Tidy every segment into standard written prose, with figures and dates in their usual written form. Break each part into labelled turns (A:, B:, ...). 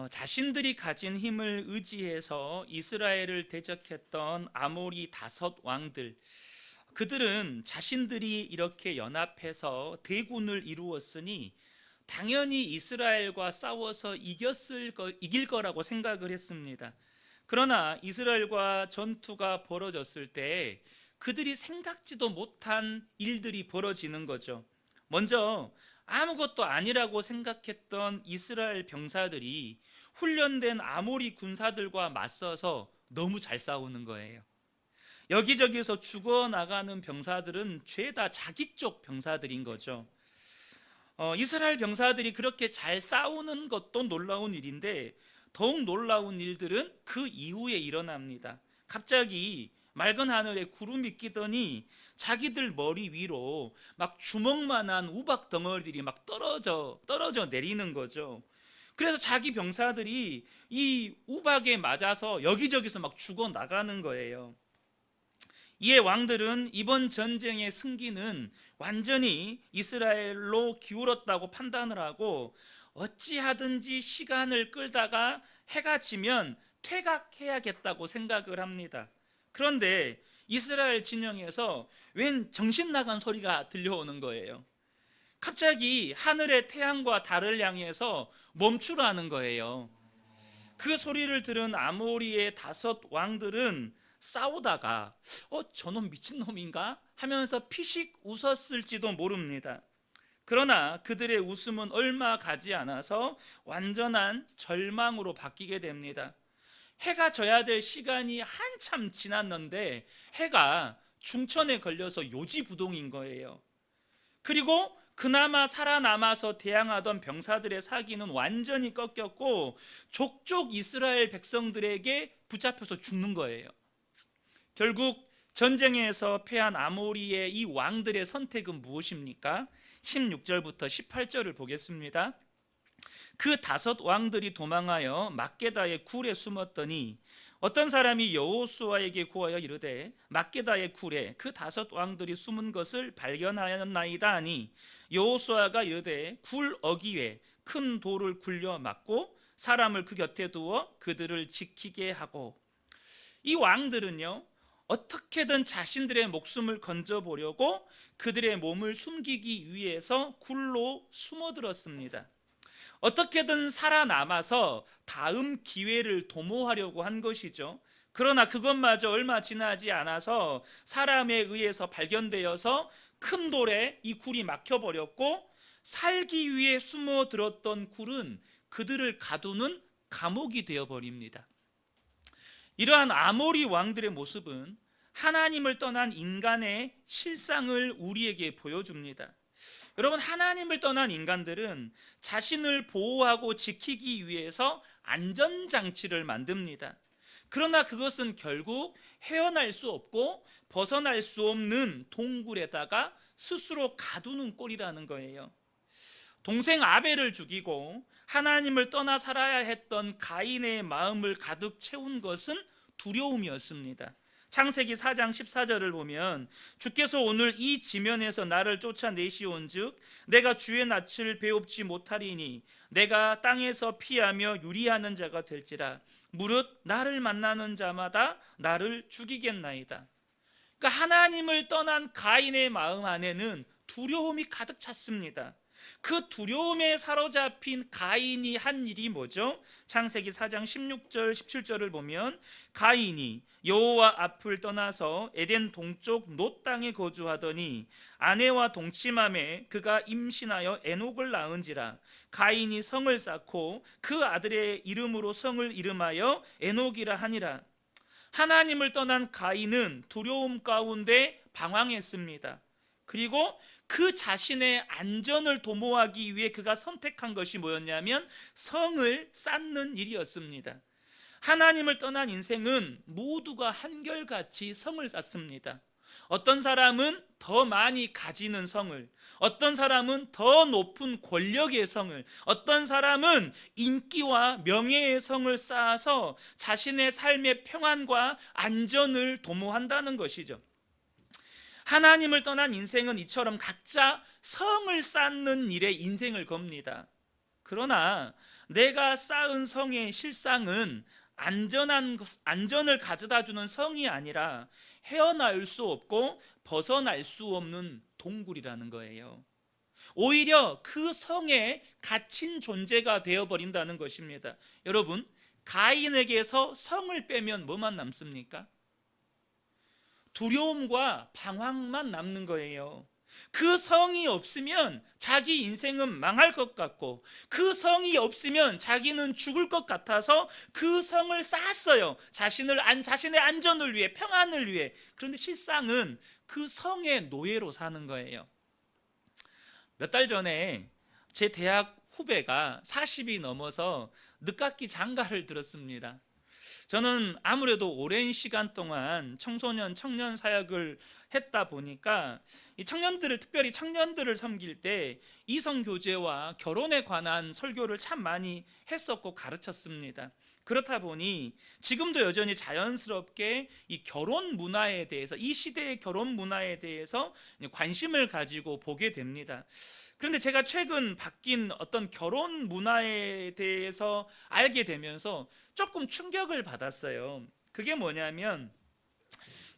A: 자신들이 가진 힘을 의지해서 이스라엘을 대적했던 아모리 다섯 왕들, 그들은 자신들이 이렇게 연합해서 대군을 이루었으니 당연히 이스라엘과 싸워서 이길 거라고 생각을 했습니다. 그러나 이스라엘과 전투가 벌어졌을 때 그들이 생각지도 못한 일들이 벌어지는 거죠. 먼저 아무것도 아니라고 생각했던 이스라엘 병사들이 훈련된 아모리 군사들과 맞서서 너무 잘 싸우는 거예요. 여기저기서 죽어나가는 병사들은 죄다 자기 쪽 병사들인 거죠. 이스라엘 병사들이 그렇게 잘 싸우는 것도 놀라운 일인데 더욱 놀라운 일들은 그 이후에 일어납니다. 갑자기 맑은 하늘에 구름이 끼더니 자기들 머리 위로 막 주먹만한 우박 덩어리들이 막 떨어져 내리는 거죠. 그래서 자기 병사들이 이 우박에 맞아서 여기저기서 막 죽어 나가는 거예요. 이에 왕들은 이번 전쟁의 승기는 완전히 이스라엘로 기울었다고 판단을 하고 어찌하든지 시간을 끌다가 해가 지면 퇴각해야겠다고 생각을 합니다. 그런데 이스라엘 진영에서 웬 정신 나간 소리가 들려오는 거예요. 갑자기 하늘의 태양과 달을 향해서 멈추라는 거예요. 그 소리를 들은 아모리의 다섯 왕들은 싸우다가 저놈 미친놈인가 하면서 피식 웃었을지도 모릅니다. 그러나 그들의 웃음은 얼마 가지 않아서 완전한 절망으로 바뀌게 됩니다. 해가 져야 될 시간이 한참 지났는데 해가 중천에 걸려서 요지부동인 거예요. 그리고 그나마 살아남아서 대항하던 병사들의 사기는 완전히 꺾였고 족족 이스라엘 백성들에게 붙잡혀서 죽는 거예요. 결국 전쟁에서 패한 아모리의 이 왕들의 선택은 무엇입니까? 16절부터 18절을 보겠습니다. 그 다섯 왕들이 도망하여 막게다의 굴에 숨었더니 어떤 사람이 여호수아에게 구하여 이르되 막게다의 굴에 그 다섯 왕들이 숨은 것을 발견하였나이다 하니 여호수아가 이르되 굴 어귀에 큰 돌을 굴려 막고 사람을 그 곁에 두어 그들을 지키게 하고. 이 왕들은요 어떻게든 자신들의 목숨을 건져보려고 그들의 몸을 숨기기 위해서 굴로 숨어들었습니다. 어떻게든 살아남아서 다음 기회를 도모하려고 한 것이죠. 그러나 그것마저 얼마 지나지 않아서 사람에 의해서 발견되어서 큰 돌에 이 굴이 막혀버렸고 살기 위해 숨어들었던 굴은 그들을 가두는 감옥이 되어버립니다. 이러한 아모리 왕들의 모습은 하나님을 떠난 인간의 실상을 우리에게 보여줍니다. 여러분, 하나님을 떠난 인간들은 자신을 보호하고 지키기 위해서 안전장치를 만듭니다. 그러나 그것은 결국 헤어날 수 없고 벗어날 수 없는 동굴에다가 스스로 가두는 꼴이라는 거예요. 동생 아벨을 죽이고 하나님을 떠나 살아야 했던 가인의 마음을 가득 채운 것은 두려움이었습니다. 창세기 4장 14절을 보면 주께서 오늘 이 지면에서 나를 쫓아내시온즉 내가 주의 낯을 배웁지 못하리니 내가 땅에서 피하며 유리하는 자가 될지라 무릇 나를 만나는 자마다 나를 죽이겠나이다. 그러니까 하나님을 떠난 가인의 마음 안에는 두려움이 가득 찼습니다. 그 두려움에 사로잡힌 가인이 한 일이 뭐죠? 창세기 4장 16절 17절을 보면 가인이 여호와 앞을 떠나서 에덴 동쪽 놋 땅에 거주하더니 아내와 동침함에 그가 임신하여 에녹을 낳은지라 가인이 성을 쌓고 그 아들의 이름으로 성을 이름하여 에녹이라 하니라. 하나님을 떠난 가인은 두려움 가운데 방황했습니다. 그리고 그 자신의 안전을 도모하기 위해 그가 선택한 것이 뭐였냐면 성을 쌓는 일이었습니다. 하나님을 떠난 인생은 모두가 한결같이 성을 쌓습니다. 어떤 사람은 더 많이 가지는 성을, 어떤 사람은 더 높은 권력의 성을, 어떤 사람은 인기와 명예의 성을 쌓아서 자신의 삶의 평안과 안전을 도모한다는 것이죠. 하나님을 떠난 인생은 이처럼 각자 성을 쌓는 일에 인생을 겁니다. 그러나 내가 쌓은 성의 실상은 안전을 가져다 주는 성이 아니라 헤어나올 수 없고 벗어날 수 없는 동굴이라는 거예요. 오히려 그 성에 갇힌 존재가 되어버린다는 것입니다. 여러분, 가인에게서 성을 빼면 뭐만 남습니까? 두려움과 방황만 남는 거예요. 그 성이 없으면 자기 인생은 망할 것 같고, 그 성이 없으면 자기는 죽을 것 같아서 그 성을 쌓았어요. 자신의 안전을 위해, 평안을 위해. 그런데 실상은 그 성의 노예로 사는 거예요. 몇 달 전에 제 대학 후배가 40이 넘어서 늦깎이 장가를 들었습니다. 저는 아무래도 오랜 시간 동안 청년 사역을 했다 보니까 이 특별히 청년들을 섬길 때 이성 교제와 결혼에 관한 설교를 참 많이 했었고 가르쳤습니다. 그렇다 보니 지금도 여전히 자연스럽게 이 결혼 문화에 대해서, 이 시대의 결혼 문화에 대해서 관심을 가지고 보게 됩니다. 그런데 제가 최근 바뀐 어떤 결혼 문화에 대해서 알게 되면서 조금 충격을 받았어요. 그게 뭐냐면,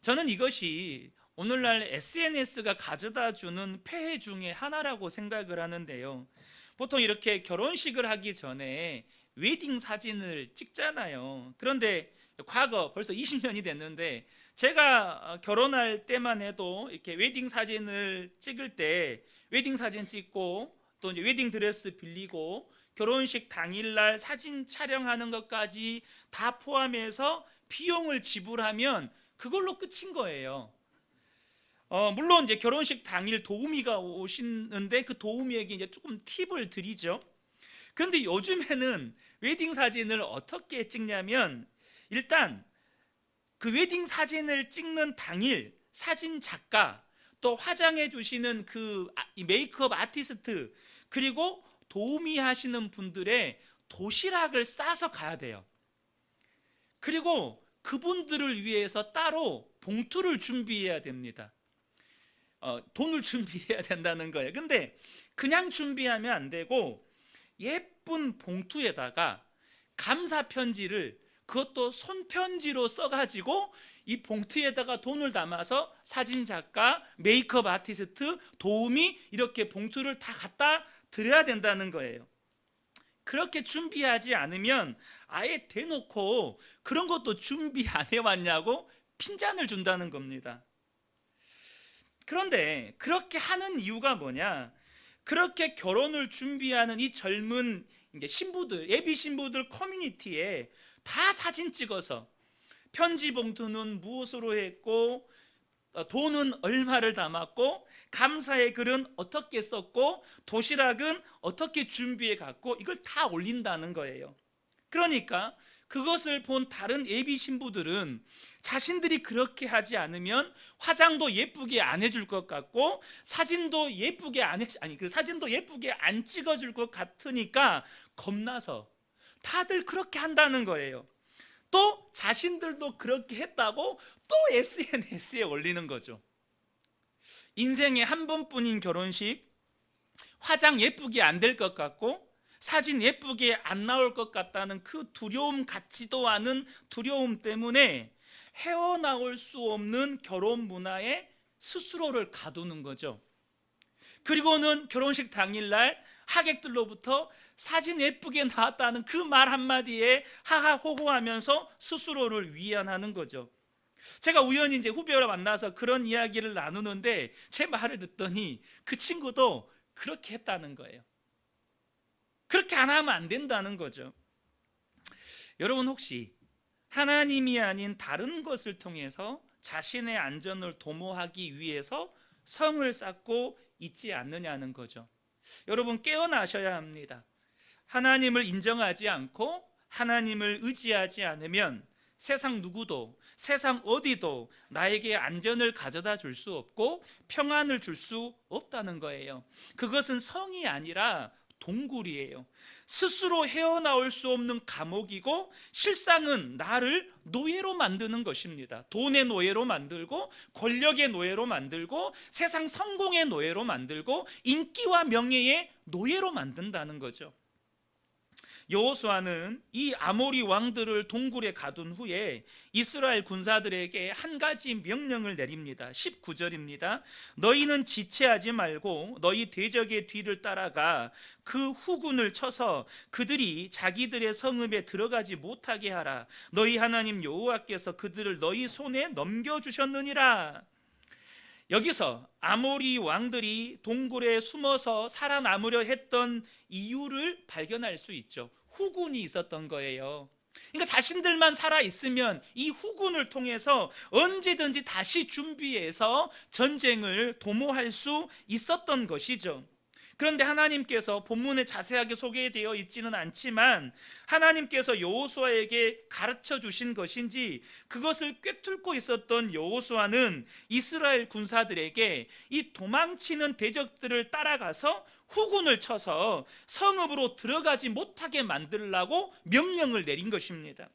A: 저는 이것이 오늘날 SNS가 가져다 주는 폐해 중에 하나라고 생각을 하는데요. 보통 이렇게 결혼식을 하기 전에 웨딩 사진을 찍잖아요. 그런데 과거 벌써 20년이 됐는데, 제가 결혼할 때만 해도 이렇게 웨딩 사진을 찍을 때 웨딩 사진 찍고 또 이제 웨딩 드레스 빌리고 결혼식 당일날 사진 촬영하는 것까지 다 포함해서 비용을 지불하면 그걸로 끝인 거예요. 물론 이제 결혼식 당일 도우미가 오시는데 그 도우미에게 이제 조금 팁을 드리죠. 그런데 요즘에는 웨딩 사진을 어떻게 찍냐면, 일단 그 웨딩 사진을 찍는 당일 사진 작가, 또 화장해 주시는 그 메이크업 아티스트, 그리고 도우미 하시는 분들의 도시락을 싸서 가야 돼요. 그리고 그분들을 위해서 따로 봉투를 준비해야 됩니다. 돈을 준비해야 된다는 거예요. 근데 그냥 준비하면 안 되고 예쁜 봉투에다가 감사 편지를, 그것도 손편지로 써가지고 이 봉투에다가 돈을 담아서 사진작가, 메이크업 아티스트, 도우미, 이렇게 봉투를 다 갖다 드려야 된다는 거예요. 그렇게 준비하지 않으면 아예 대놓고 그런 것도 준비 안 해왔냐고 핀잔을 준다는 겁니다. 그런데 그렇게 하는 이유가 뭐냐? 그렇게 결혼을 준비하는 이 젊은 신부들, 예비 신부들 커뮤니티에 다 사진 찍어서 편지 봉투는 무엇으로 했고, 돈은 얼마를 담았고, 감사의 글은 어떻게 썼고, 도시락은 어떻게 준비해 갔고, 이걸 다 올린다는 거예요. 그러니까 그것을 본 다른 예비 신부들은 자신들이 그렇게 하지 않으면 화장도 예쁘게 안 해줄 것 같고, 사진도 예쁘게 안 찍어줄 것 같으니까 겁나서 다들 그렇게 한다는 거예요. 또 자신들도 그렇게 했다고 또 SNS에 올리는 거죠. 인생에 한 번뿐인 결혼식, 화장 예쁘게 안 될 것 같고 사진 예쁘게 안 나올 것 같다는 그 두려움 같지도 않은 두려움 때문에 헤어나올 수 없는 결혼 문화에 스스로를 가두는 거죠. 그리고는 결혼식 당일날 하객들로부터 사진 예쁘게 나왔다는 그 말 한마디에 하하호호하면서 스스로를 위안하는 거죠. 제가 우연히 이제 후배를 만나서 그런 이야기를 나누는데, 제 말을 듣더니 그 친구도 그렇게 했다는 거예요. 그렇게 안 하면 안 된다는 거죠. 여러분, 혹시 하나님이 아닌 다른 것을 통해서 자신의 안전을 도모하기 위해서 성을 쌓고 있지 않느냐는 거죠. 여러분, 깨어나셔야 합니다. 하나님을 인정하지 않고 하나님을 의지하지 않으면 세상 누구도, 세상 어디도 나에게 안전을 가져다 줄 수 없고 평안을 줄 수 없다는 거예요. 그것은 성이 아니라 동굴이에요. 스스로 헤어나올 수 없는 감옥이고, 실상은 나를 노예로 만드는 것입니다. 돈의 노예로 만들고, 권력의 노예로 만들고, 세상 성공의 노예로 만들고, 인기와 명예의 노예로 만든다는 거죠. 여호수아는 이 아모리 왕들을 동굴에 가둔 후에 이스라엘 군사들에게 한 가지 명령을 내립니다. 19절입니다. 너희는 지체하지 말고 너희 대적의 뒤를 따라가 그 후군을 쳐서 그들이 자기들의 성읍에 들어가지 못하게 하라. 너희 하나님 여호와께서 그들을 너희 손에 넘겨주셨느니라. 여기서 아모리 왕들이 동굴에 숨어서 살아남으려 했던 이유를 발견할 수 있죠. 후군이 있었던 거예요. 그러니까 자신들만 살아있으면 이 후군을 통해서 언제든지 다시 준비해서 전쟁을 도모할 수 있었던 것이죠. 그런데 하나님께서 본문에 자세하게 소개되어 있지는 않지만 하나님께서 여호수아에게 가르쳐 주신 것인지 그것을 꿰뚫고 있었던 여호수아는 이스라엘 군사들에게 이 도망치는 대적들을 따라가서 후군을 쳐서 성읍으로 들어가지 못하게 만들라고 명령을 내린 것입니다.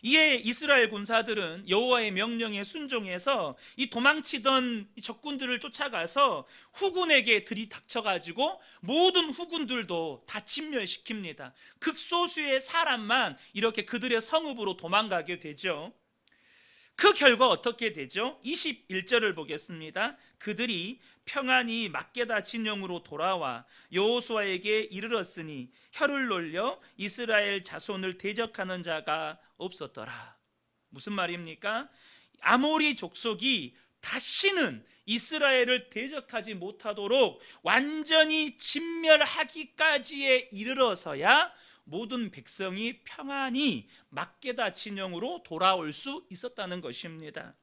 A: 이에 이스라엘 군사들은 여호와의 명령에 순종해서 이 도망치던 적군들을 쫓아가서 후군에게 들이닥쳐가지고 모든 후군들도 다 진멸시킵니다. 극소수의 사람만 이렇게 그들의 성읍으로 도망가게 되죠. 그 결과 어떻게 되죠? 21절을 보겠습니다. 그들이 평안히 막게다 진영으로 돌아와 여호수아에게 이르렀으니 혀를 놀려 이스라엘 자손을 대적하는 자가 없었더라. 무슨 말입니까? 아모리 족속이 다시는 이스라엘을 대적하지 못하도록 완전히 진멸하기까지에 이르러서야 모든 백성이 평안히 막게다 진영으로 돌아올 수 있었다는 것입니다.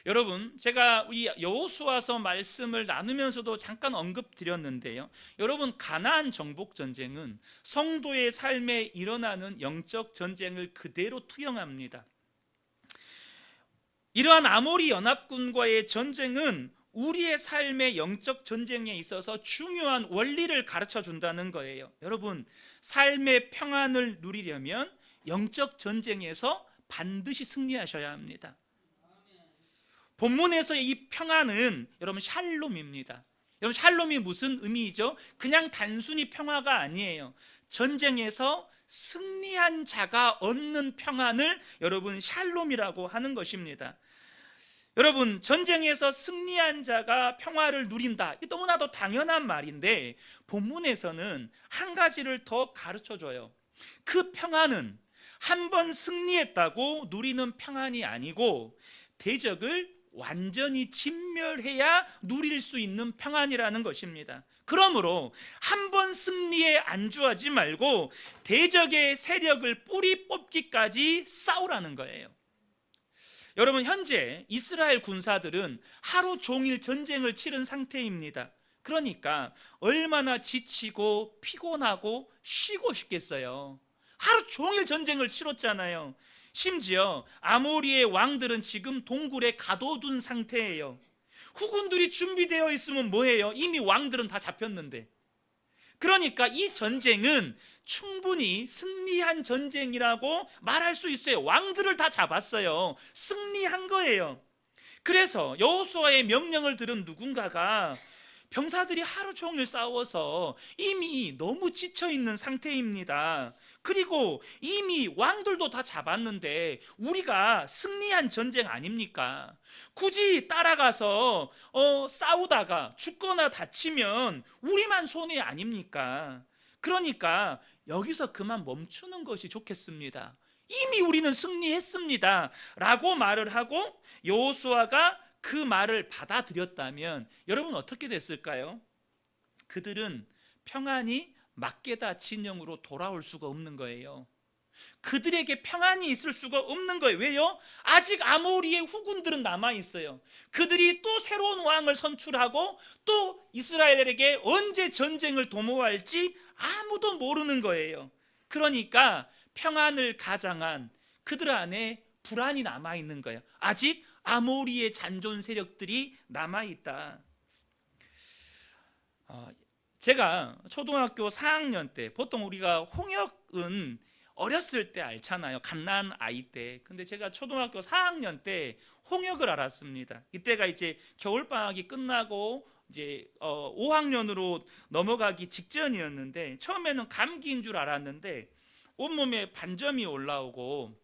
A: 여러분, 제가 이 여호수아서 말씀을 나누면서도 잠깐 언급드렸는데요. 여러분, 가나안 정복 전쟁은 성도의 삶에 일어나는 영적 전쟁을 그대로 투영합니다. 이러한 아모리 연합군과의 전쟁은 우리의 삶의 영적 전쟁에 있어서 중요한 원리를 가르쳐 준다는 거예요. 여러분, 삶의 평안을 누리려면 영적 전쟁에서 반드시 승리하셔야 합니다. 본문에서의 이 평안은 여러분 샬롬입니다. 여러분, 샬롬이 무슨 의미이죠? 그냥 단순히 평화가 아니에요. 전쟁에서 승리한 자가 얻는 평안을 여러분 샬롬이라고 하는 것입니다. 여러분, 전쟁에서 승리한 자가 평화를 누린다, 이게 너무나도 당연한 말인데 본문에서는 한 가지를 더 가르쳐줘요. 그 평안은 한 번 승리했다고 누리는 평안이 아니고 대적을 완전히 진멸해야 누릴 수 있는 평안이라는 것입니다. 그러므로 한 번 승리에 안주하지 말고 대적의 세력을 뿌리 뽑기까지 싸우라는 거예요. 여러분, 현재 이스라엘 군사들은 하루 종일 전쟁을 치른 상태입니다. 그러니까 얼마나 지치고 피곤하고 쉬고 싶겠어요. 하루 종일 전쟁을 치렀잖아요. 심지어 아모리의 왕들은 지금 동굴에 가둬둔 상태예요. 후군들이 준비되어 있으면 뭐해요? 이미 왕들은 다 잡혔는데. 그러니까 이 전쟁은 충분히 승리한 전쟁이라고 말할 수 있어요. 왕들을 다 잡았어요. 승리한 거예요. 그래서 여호수아의 명령을 들은 누군가가 병사들이 하루 종일 싸워서 이미 너무 지쳐있는 상태입니다. 그리고 이미 왕들도 다 잡았는데 우리가 승리한 전쟁 아닙니까? 굳이 따라가서 싸우다가 죽거나 다치면 우리만 손해 아닙니까? 그러니까 여기서 그만 멈추는 것이 좋겠습니다. 이미 우리는 승리했습니다 라고 말을 하고 여호수아가 그 말을 받아들였다면 여러분 어떻게 됐을까요? 그들은 평안히 막게다 진영으로 돌아올 수가 없는 거예요. 그들에게 평안이 있을 수가 없는 거예요. 왜요? 아직 아모리의 후군들은 남아있어요. 그들이 또 새로운 왕을 선출하고 또 이스라엘에게 언제 전쟁을 도모할지 아무도 모르는 거예요. 그러니까 평안을 가장한 그들 안에 불안이 남아있는 거예요. 아직 아모리의 잔존 세력들이 남아있다. 제가 초등학교 4학년 때, 보통 우리가 홍역은 어렸을 때 알잖아요. 갓난 아이 때. 근데 제가 초등학교 4학년 때 홍역을 알았습니다. 이때가 이제 겨울방학이 끝나고 이제 5학년으로 넘어가기 직전이었는데 처음에는 감기인 줄 알았는데 온몸에 반점이 올라오고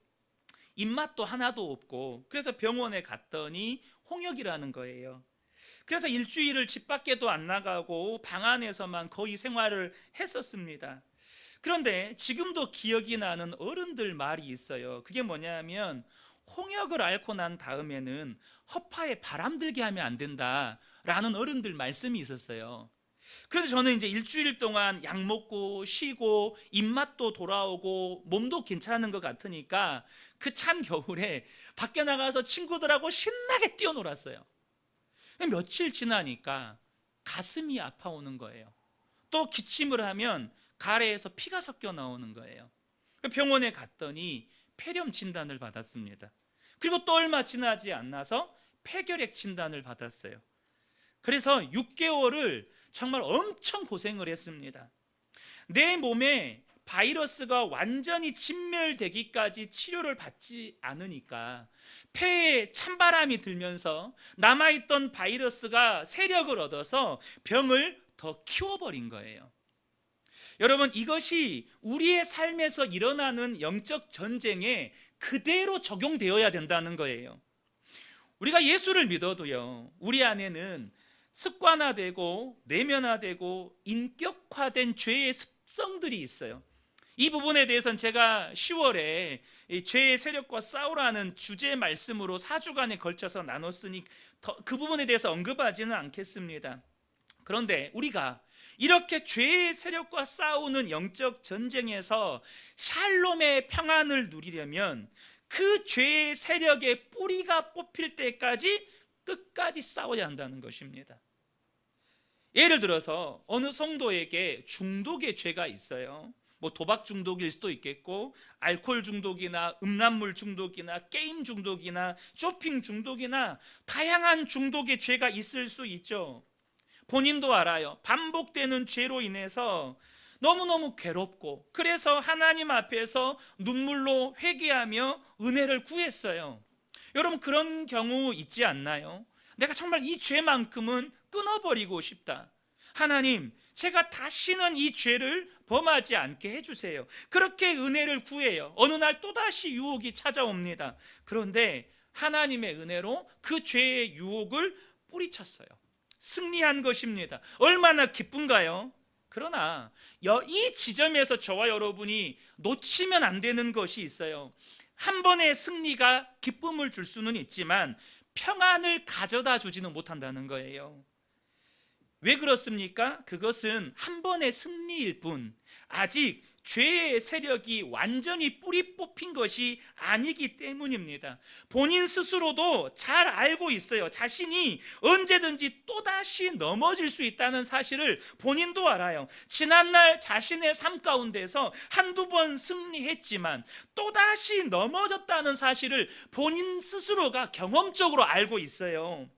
A: 입맛도 하나도 없고 그래서 병원에 갔더니 홍역이라는 거예요. 그래서 일주일을 집 밖에도 안 나가고 방 안에서만 거의 생활을 했었습니다. 그런데 지금도 기억이 나는 어른들 말이 있어요. 그게 뭐냐면 홍역을 앓고 난 다음에는 허파에 바람 들게 하면 안 된다라는 어른들 말씀이 있었어요. 그래서 저는 이제 일주일 동안 약 먹고 쉬고 입맛도 돌아오고 몸도 괜찮은 것 같으니까 그 찬 겨울에 밖에 나가서 친구들하고 신나게 뛰어놀았어요. 며칠 지나니까 가슴이 아파오는 거예요. 또 기침을 하면 가래에서 피가 섞여 나오는 거예요. 병원에 갔더니 폐렴 진단을 받았습니다. 그리고 또 얼마 지나지 않아서 폐결핵 진단을 받았어요. 그래서 6개월을 정말 엄청 고생을 했습니다. 내 몸에 바이러스가 완전히 진멸되기까지 치료를 받지 않으니까 폐에 찬바람이 들면서 남아있던 바이러스가 세력을 얻어서 병을 더 키워버린 거예요. 여러분, 이것이 우리의 삶에서 일어나는 영적 전쟁에 그대로 적용되어야 된다는 거예요. 우리가 예수를 믿어도요, 우리 안에는 습관화되고 내면화되고 인격화된 죄의 습성들이 있어요. 이 부분에 대해서는 제가 10월에 죄의 세력과 싸우라는 주제 말씀으로 4주간에 걸쳐서 나눴으니 그 부분에 대해서 언급하지는 않겠습니다. 그런데 우리가 이렇게 죄의 세력과 싸우는 영적 전쟁에서 샬롬의 평안을 누리려면 그 죄의 세력의 뿌리가 뽑힐 때까지 끝까지 싸워야 한다는 것입니다. 예를 들어서 어느 성도에게 중독의 죄가 있어요. 뭐 도박 중독일 수도 있겠고, 알코올 중독이나 음란물 중독이나 게임 중독이나 쇼핑 중독이나 다양한 중독의 죄가 있을 수 있죠. 본인도 알아요. 반복되는 죄로 인해서 너무너무 괴롭고, 그래서 하나님 앞에서 눈물로 회개하며 은혜를 구했어요. 여러분, 그런 경우 있지 않나요? 내가 정말 이 죄만큼은 끊어버리고 싶다. 하나님, 제가 다시는 이 죄를 범하지 않게 해주세요. 그렇게 은혜를 구해요. 어느 날 또다시 유혹이 찾아옵니다. 그런데 하나님의 은혜로 그 죄의 유혹을 뿌리쳤어요. 승리한 것입니다. 얼마나 기쁜가요? 그러나 이 지점에서 저와 여러분이 놓치면 안 되는 것이 있어요. 한 번의 승리가 기쁨을 줄 수는 있지만 평안을 가져다 주지는 못한다는 거예요. 왜 그렇습니까? 그것은 한 번의 승리일 뿐 아직 죄의 세력이 완전히 뿌리 뽑힌 것이 아니기 때문입니다. 본인 스스로도 잘 알고 있어요. 자신이 언제든지 또다시 넘어질 수 있다는 사실을 본인도 알아요. 지난날 자신의 삶 가운데서 한두 번 승리했지만 또다시 넘어졌다는 사실을 본인 스스로가 경험적으로 알고 있어요.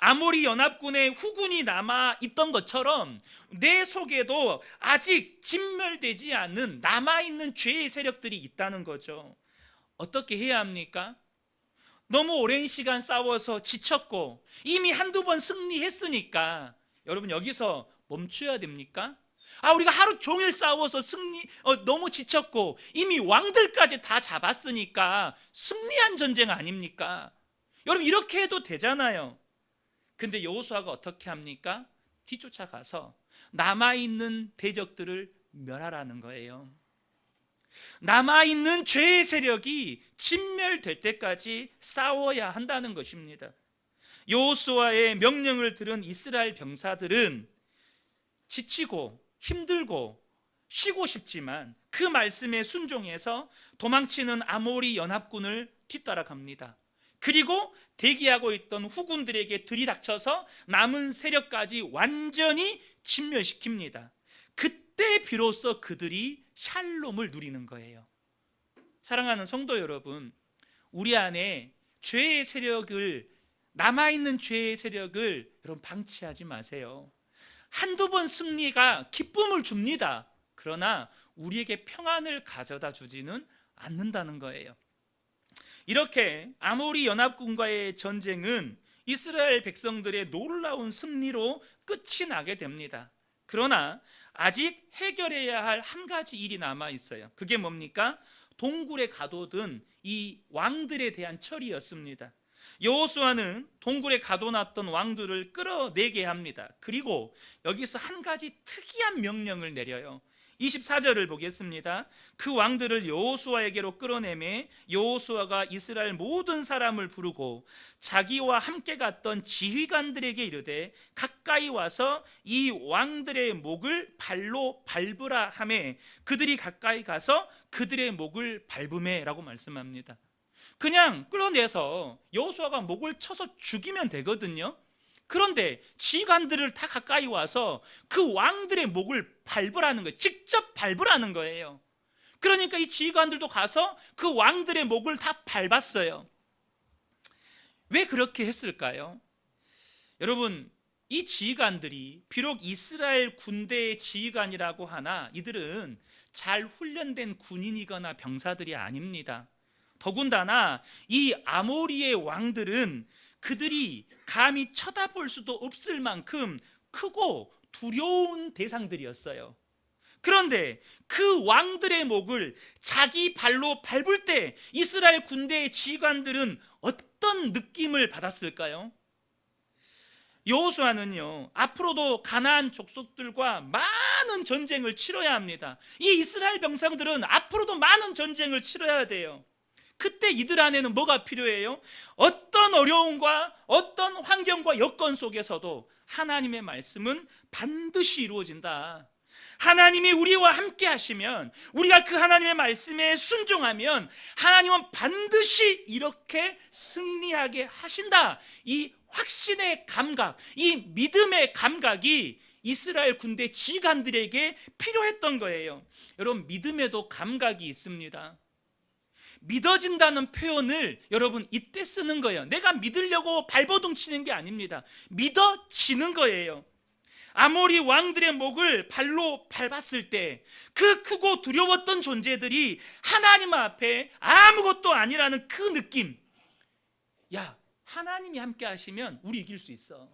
A: 아모리 연합군의 후군이 남아 있던 것처럼 내 속에도 아직 진멸되지 않는 남아있는 죄의 세력들이 있다는 거죠. 어떻게 해야 합니까? 너무 오랜 시간 싸워서 지쳤고 이미 한두 번 승리했으니까 여러분, 여기서 멈춰야 됩니까? 우리가 하루 종일 싸워서 너무 지쳤고 이미 왕들까지 다 잡았으니까 승리한 전쟁 아닙니까? 여러분, 이렇게 해도 되잖아요. 근데 여호수아가 어떻게 합니까? 뒤쫓아가서 남아있는 대적들을 멸하라는 거예요. 남아있는 죄의 세력이 진멸될 때까지 싸워야 한다는 것입니다. 여호수아의 명령을 들은 이스라엘 병사들은 지치고 힘들고 쉬고 싶지만 그 말씀에 순종해서 도망치는 아모리 연합군을 뒤따라갑니다. 그리고 대기하고 있던 후군들에게 들이닥쳐서 남은 세력까지 완전히 진멸시킵니다. 그때 비로소 그들이 샬롬을 누리는 거예요. 사랑하는 성도 여러분, 우리 안에 죄의 세력을, 남아있는 죄의 세력을 여러분 방치하지 마세요. 한두 번 승리가 기쁨을 줍니다. 그러나 우리에게 평안을 가져다 주지는 않는다는 거예요. 이렇게 아모리 연합군과의 전쟁은 이스라엘 백성들의 놀라운 승리로 끝이 나게 됩니다. 그러나 아직 해결해야 할 한 가지 일이 남아 있어요. 그게 뭡니까? 동굴에 가둬둔 이 왕들에 대한 처리였습니다. 여호수아는 동굴에 가둬놨던 왕들을 끌어내게 합니다. 그리고 여기서 한 가지 특이한 명령을 내려요. 24절을 보겠습니다. 그 왕들을 여호수아에게로 끌어내매 여호수아가 이스라엘 모든 사람을 부르고 자기와 함께 갔던 지휘관들에게 이르되 가까이 와서 이 왕들의 목을 발로 밟으라 하매 그들이 가까이 가서 그들의 목을 밟으매라고 말씀합니다. 그냥 끌어내서 여호수아가 목을 쳐서 죽이면 되거든요. 그런데 지휘관들을 다 가까이 와서 그 왕들의 목을 밟으라는 거예요. 직접 밟으라는 거예요. 그러니까 이 지휘관들도 가서 그 왕들의 목을 다 밟았어요. 왜 그렇게 했을까요? 여러분, 이 지휘관들이 비록 이스라엘 군대의 지휘관이라고 하나 이들은 잘 훈련된 군인이거나 병사들이 아닙니다. 더군다나 이 아모리의 왕들은 그들이 감히 쳐다볼 수도 없을 만큼 크고 두려운 대상들이었어요. 그런데 그 왕들의 목을 자기 발로 밟을 때 이스라엘 군대의 지휘관들은 어떤 느낌을 받았을까요? 여호수아는요, 앞으로도 가나안 족속들과 많은 전쟁을 치러야 합니다. 이 이스라엘 병사들은 앞으로도 많은 전쟁을 치러야 돼요. 그때 이들 안에는 뭐가 필요해요? 어떤 어려움과 어떤 환경과 여건 속에서도 하나님의 말씀은 반드시 이루어진다. 하나님이 우리와 함께 하시면, 우리가 그 하나님의 말씀에 순종하면 하나님은 반드시 이렇게 승리하게 하신다. 이 확신의 감각, 이 믿음의 감각이 이스라엘 군대 지휘관들에게 필요했던 거예요. 여러분, 믿음에도 감각이 있습니다. 믿어진다는 표현을 여러분 이때 쓰는 거예요. 내가 믿으려고 발버둥 치는 게 아닙니다. 믿어지는 거예요. 아모리 왕들의 목을 발로 밟았을 때 그 크고 두려웠던 존재들이 하나님 앞에 아무것도 아니라는 그 느낌, 야, 하나님이 함께 하시면 우리 이길 수 있어.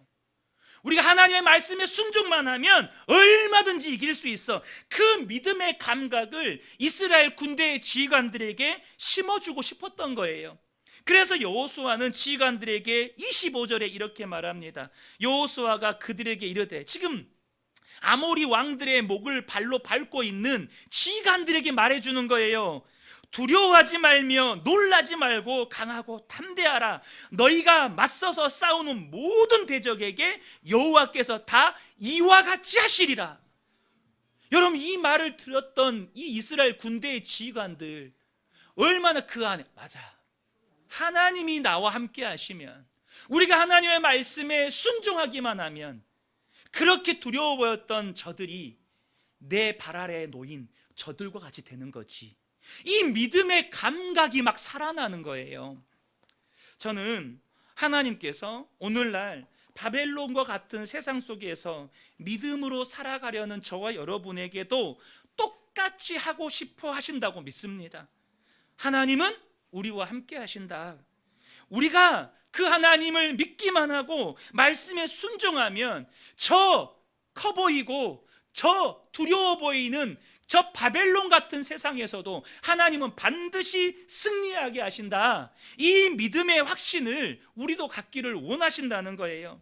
A: 우리가 하나님의 말씀에 순종만 하면 얼마든지 이길 수 있어. 그 믿음의 감각을 이스라엘 군대의 지휘관들에게 심어주고 싶었던 거예요. 그래서 여호수아는 지휘관들에게 25절에 이렇게 말합니다. 여호수아가 그들에게 이르되, 지금 아모리 왕들의 목을 발로 밟고 있는 지휘관들에게 말해주는 거예요. 두려워하지 말며 놀라지 말고 강하고 담대하라. 너희가 맞서서 싸우는 모든 대적에게 여호와께서 다 이와 같이 하시리라. 여러분, 이 말을 들었던 이 이스라엘 군대의 지휘관들 얼마나 그 안에, 맞아, 하나님이 나와 함께 하시면, 우리가 하나님의 말씀에 순종하기만 하면, 그렇게 두려워 보였던 저들이 내 발 아래에 놓인 저들과 같이 되는 거지. 이 믿음의 감각이 막 살아나는 거예요. 저는 하나님께서 오늘날 바벨론과 같은 세상 속에서 믿음으로 살아가려는 저와 여러분에게도 똑같이 하고 싶어 하신다고 믿습니다. 하나님은 우리와 함께 하신다. 우리가 그 하나님을 믿기만 하고 말씀에 순종하면 저 커 보이고 저 두려워 보이는 저 바벨론 같은 세상에서도 하나님은 반드시 승리하게 하신다. 이 믿음의 확신을 우리도 갖기를 원하신다는 거예요.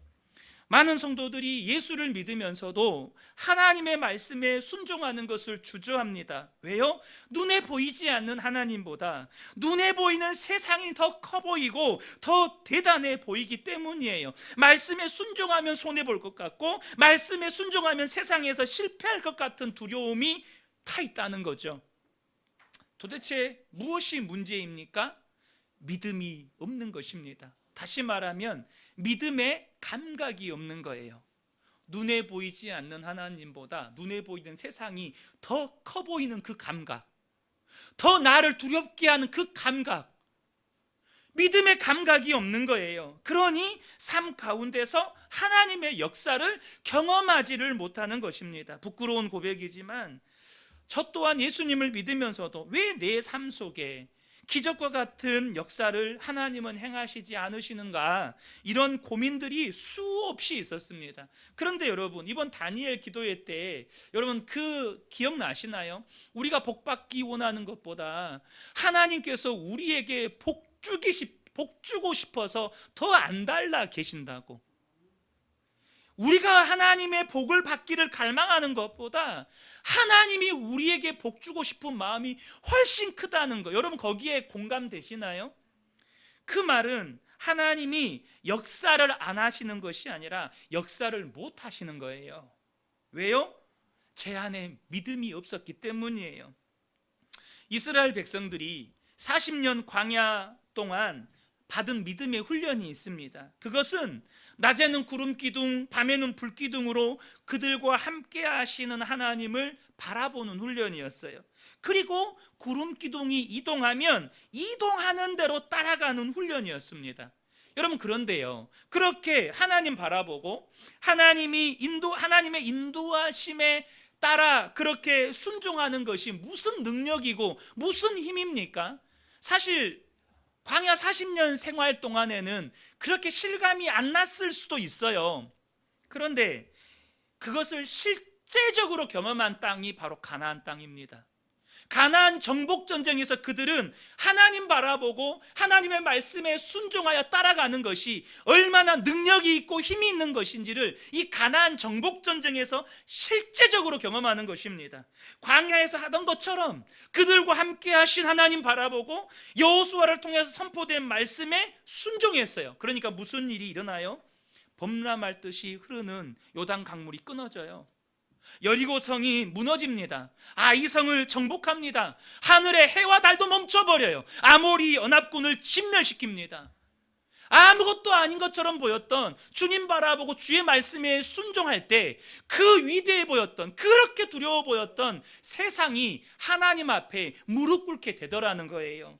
A: 많은 성도들이 예수를 믿으면서도 하나님의 말씀에 순종하는 것을 주저합니다. 왜요? 눈에 보이지 않는 하나님보다 눈에 보이는 세상이 더 커 보이고 더 대단해 보이기 때문이에요. 말씀에 순종하면 손해볼 것 같고, 말씀에 순종하면 세상에서 실패할 것 같은 두려움이 타 있다는 거죠. 도대체 무엇이 문제입니까? 믿음이 없는 것입니다. 다시 말하면 믿음의 감각이 없는 거예요. 눈에 보이지 않는 하나님보다 눈에 보이는 세상이 더 커 보이는 그 감각, 더 나를 두렵게 하는 그 감각, 믿음의 감각이 없는 거예요. 그러니 삶 가운데서 하나님의 역사를 경험하지를 못하는 것입니다. 부끄러운 고백이지만 저 또한 예수님을 믿으면서도 왜 내 삶 속에 기적과 같은 역사를 하나님은 행하시지 않으시는가, 이런 고민들이 수없이 있었습니다. 그런데 여러분, 이번 다니엘 기도회 때 여러분 그 기억나시나요? 우리가 복받기 원하는 것보다 하나님께서 우리에게 복 주고 싶어서 더 안 달라 계신다고. 우리가 하나님의 복을 받기를 갈망하는 것보다 하나님이 우리에게 복 주고 싶은 마음이 훨씬 크다는 거, 여러분 거기에 공감되시나요? 그 말은 하나님이 역사를 안 하시는 것이 아니라 역사를 못 하시는 거예요. 왜요? 제 안에 믿음이 없었기 때문이에요. 이스라엘 백성들이 40년 광야 동안 받은 믿음의 훈련이 있습니다. 그것은 낮에는 구름 기둥, 밤에는 불 기둥으로 그들과 함께 하시는 하나님을 바라보는 훈련이었어요. 그리고 구름 기둥이 이동하면 이동하는 대로 따라가는 훈련이었습니다. 여러분, 그런데요, 그렇게 하나님 바라보고 하나님의 인도하심에 따라 그렇게 순종하는 것이 무슨 능력이고 무슨 힘입니까? 사실 광야 40년 생활 동안에는 그렇게 실감이 안 났을 수도 있어요. 그런데 그것을 실제적으로 경험한 땅이 바로 가나안 땅입니다. 가나안 정복 전쟁에서 그들은 하나님 바라보고 하나님의 말씀에 순종하여 따라가는 것이 얼마나 능력이 있고 힘이 있는 것인지를 이 가나안 정복 전쟁에서 실제적으로 경험하는 것입니다. 광야에서 하던 것처럼 그들과 함께 하신 하나님 바라보고 여호수아를 통해서 선포된 말씀에 순종했어요. 그러니까 무슨 일이 일어나요? 범람할 듯이 흐르는 요단 강물이 끊어져요. 여리고 성이 무너집니다. 이 성을 정복합니다. 하늘의 해와 달도 멈춰버려요. 아모리 연합군을 진멸시킵니다. 아무것도 아닌 것처럼 보였던 주님 바라보고 주의 말씀에 순종할 때 그 위대해 보였던, 그렇게 두려워 보였던 세상이 하나님 앞에 무릎 꿇게 되더라는 거예요.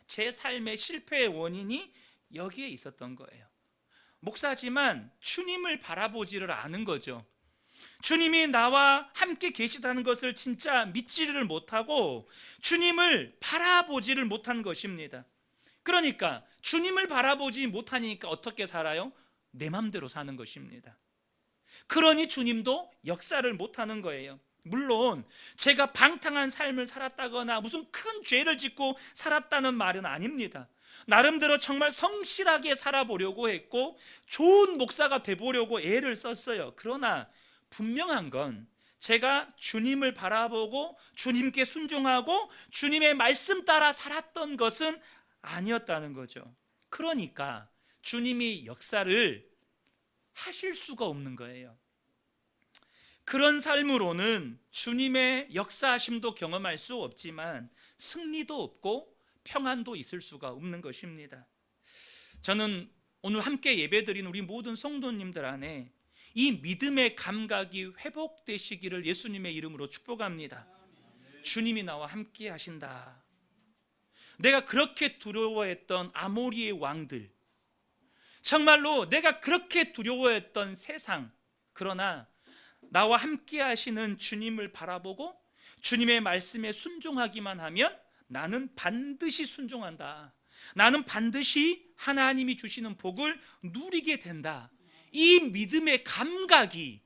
A: 제 삶의 실패의 원인이 여기에 있었던 거예요. 목사지만 주님을 바라보지를 않은 거죠. 주님이 나와 함께 계시다는 것을 진짜 믿지를 못하고 주님을 바라보지를 못한 것입니다. 그러니까 주님을 바라보지 못하니까 어떻게 살아요? 내 맘대로 사는 것입니다. 그러니 주님도 역사를 못하는 거예요. 물론 제가 방탕한 삶을 살았다거나 무슨 큰 죄를 짓고 살았다는 말은 아닙니다. 나름대로 정말 성실하게 살아보려고 했고 좋은 목사가 돼보려고 애를 썼어요. 그러나 분명한 건 제가 주님을 바라보고 주님께 순종하고 주님의 말씀 따라 살았던 것은 아니었다는 거죠. 그러니까 주님이 역사를 하실 수가 없는 거예요. 그런 삶으로는 주님의 역사하심도 경험할 수 없지만 승리도 없고 평안도 있을 수가 없는 것입니다. 저는 오늘 함께 예배드린 우리 모든 성도님들 안에 이 믿음의 감각이 회복되시기를 예수님의 이름으로 축복합니다. 주님이 나와 함께 하신다. 내가 그렇게 두려워했던 아모리의 왕들, 정말로 내가 그렇게 두려워했던 세상, 그러나 나와 함께 하시는 주님을 바라보고 주님의 말씀에 순종하기만 하면 나는 반드시 순종한다. 나는 반드시 하나님이 주시는 복을 누리게 된다. 이 믿음의 감각이,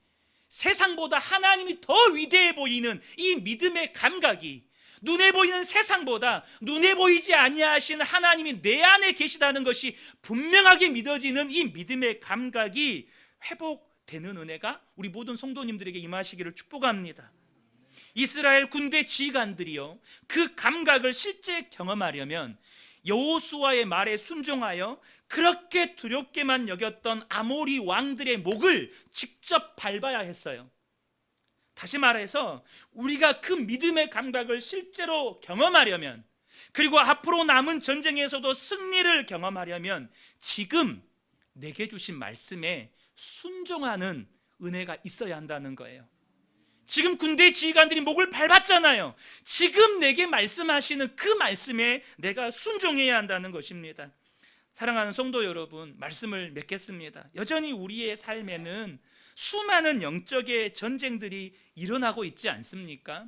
A: 세상보다 하나님이 더 위대해 보이는 이 믿음의 감각이, 눈에 보이는 세상보다 눈에 보이지 아니하신 하나님이 내 안에 계시다는 것이 분명하게 믿어지는 이 믿음의 감각이 회복되는 은혜가 우리 모든 성도님들에게 임하시기를 축복합니다. 이스라엘 군대 지휘관들이요, 그 감각을 실제 경험하려면 여호수아의 말에 순종하여 그렇게 두렵게만 여겼던 아모리 왕들의 목을 직접 밟아야 했어요. 다시 말해서 우리가 그 믿음의 감각을 실제로 경험하려면, 그리고 앞으로 남은 전쟁에서도 승리를 경험하려면 지금 내게 주신 말씀에 순종하는 은혜가 있어야 한다는 거예요. 지금 군대 지휘관들이 목을 밟았잖아요. 지금 내게 말씀하시는 그 말씀에 내가 순종해야 한다는 것입니다. 사랑하는 성도 여러분, 말씀을 맺겠습니다. 여전히 우리의 삶에는 수많은 영적의 전쟁들이 일어나고 있지 않습니까?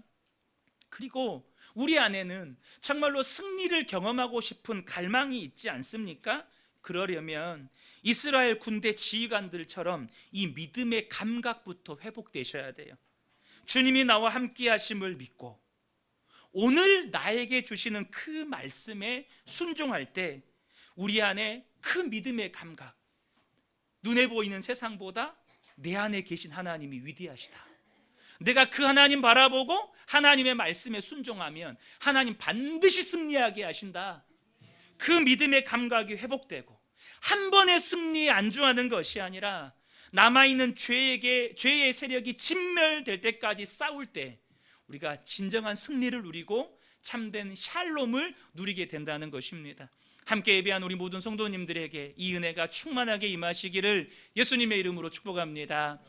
A: 그리고 우리 안에는 정말로 승리를 경험하고 싶은 갈망이 있지 않습니까? 그러려면 이스라엘 군대 지휘관들처럼 이 믿음의 감각부터 회복되셔야 돼요. 주님이 나와 함께 하심을 믿고 오늘 나에게 주시는 그 말씀에 순종할 때 우리 안에 그 믿음의 감각, 눈에 보이는 세상보다 내 안에 계신 하나님이 위대하시다, 내가 그 하나님 바라보고 하나님의 말씀에 순종하면 하나님 반드시 승리하게 하신다, 그 믿음의 감각이 회복되고 한 번의 승리에 안주하는 것이 아니라 남아있는 죄의 세력이 진멸될 때까지 싸울 때 우리가 진정한 승리를 누리고 참된 샬롬을 누리게 된다는 것입니다. 함께 예배한 우리 모든 성도님들에게 이 은혜가 충만하게 임하시기를 예수님의 이름으로 축복합니다.